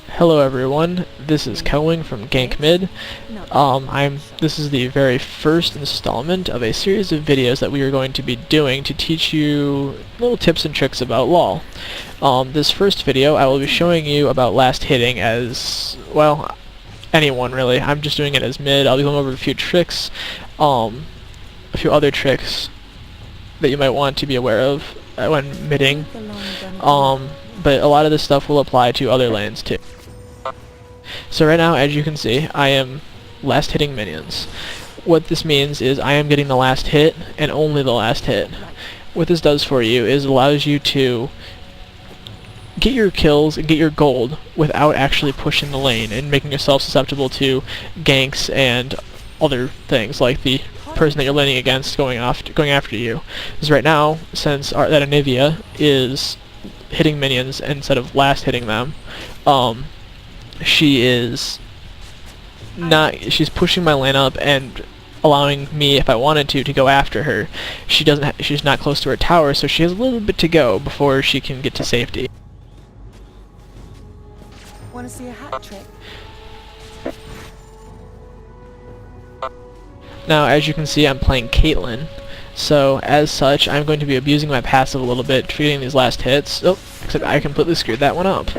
Hello everyone, this is Kelwing from Gank Mid. This is the very first installment of a series of videos that we are going to be doing to teach you little tips and tricks about LoL. This first video I will be showing you about last hitting as, well, anyone really. I'm just doing it as mid. I'll be going over a few tricks, a few other tricks that you might want to be aware of when midding. But a lot of this stuff will apply to other lanes too. So right now, as you can see, I am last hitting minions. What this means is I am getting the last hit, and only the last hit. What this does for you is it allows you to get your kills and get your gold without actually pushing the lane and making yourself susceptible to ganks and other things like the person that you're laning against going after you. Because right now, since that Anivia is hitting minions instead of last hitting them, she's pushing my lane up and allowing me, if I wanted to go after her. She's not close to her tower, so she has a little bit to go before she can get to safety. Want to see a hat trick? Now, as you can see, I'm playing Caitlyn, so as such, I'm going to be abusing my passive a little bit for getting these last hits. Oh, except I completely screwed that one up.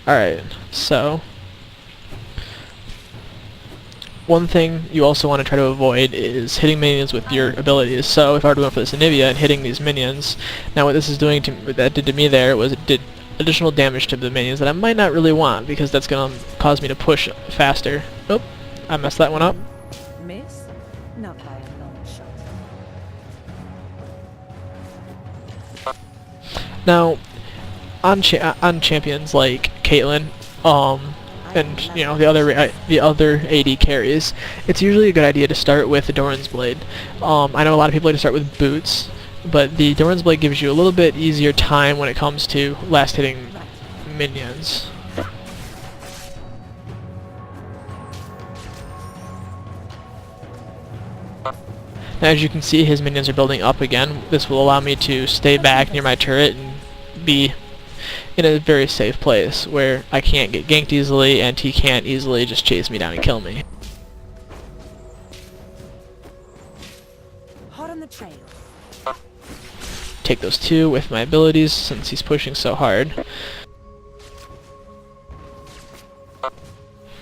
Alright, so one thing you also want to try to avoid is hitting minions with your abilities. So if I were to go for this Anivia and hitting these minions, now what this is doing that did to me there was it did additional damage to the minions that I might not really want, because that's going to cause me to push faster. Oh, I messed that one up. Miss? Not by a long shot. Now, on champions like Caitlyn, and you know the other AD carries, it's usually a good idea to start with the Doran's Blade. I know a lot of people like to start with boots, but the Doran's Blade gives you a little bit easier time when it comes to last hitting minions. Now, as you can see, his minions are building up again. This will allow me to stay back near my turret and be in a very safe place where I can't get ganked easily and he can't easily just chase me down and kill me. Hot on the trail. Take those two with my abilities since he's pushing so hard.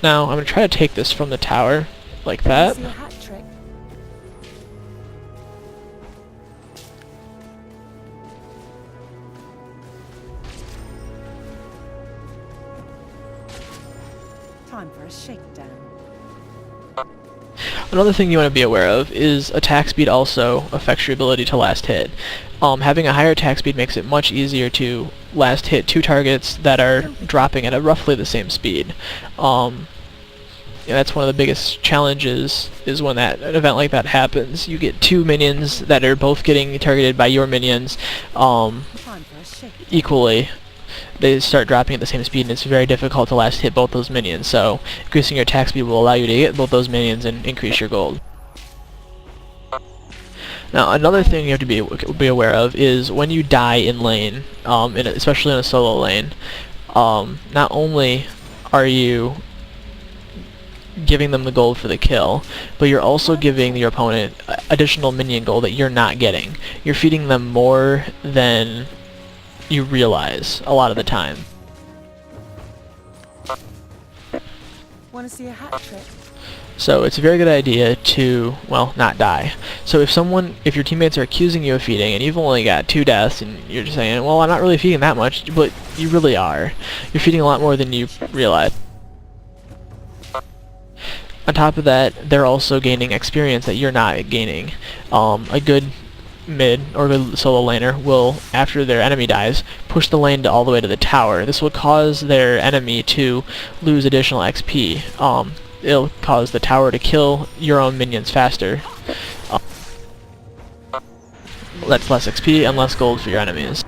Now I'm going to try to take this from the tower like that. See a hat trick? Time for a shakedown. Another thing you want to be aware of is attack speed also affects your ability to last hit. Having a higher attack speed makes it much easier to last hit two targets that are dropping at roughly the same speed. That's one of the biggest challenges, is when an event like that happens. You get two minions that are both getting targeted by your minions equally. They start dropping at the same speed, and it's very difficult to last hit both those minions. So increasing your attack speed will allow you to get both those minions and increase your gold. Now, another thing you have to be aware of is when you die in lane, especially in a solo lane, not only are you giving them the gold for the kill, but you're also giving your opponent additional minion gold that you're not getting. You're feeding them more than you realize a lot of the time. Want to see a hat trick? So it's a very good idea to, well, not die. So if your teammates are accusing you of feeding and you've only got 2 deaths and you're just saying, well, I'm not really feeding that much, but you really are. You're feeding a lot more than you realize. On top of that, they're also gaining experience that you're not gaining. A good mid or good solo laner will, after their enemy dies, push the lane all the way to the tower. This will cause their enemy to lose additional XP. It'll cause the tower to kill your own minions faster. That's less XP and less gold for your enemies.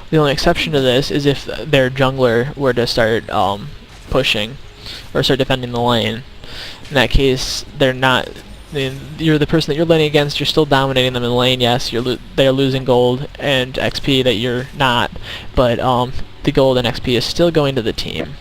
The only exception to this is if their jungler were to start pushing or start defending the lane. In that case, they're not. You're the person that you're laning against. You're still dominating them in lane. Yes, they're losing gold and XP that you're not, but the gold and XP is still going to the team.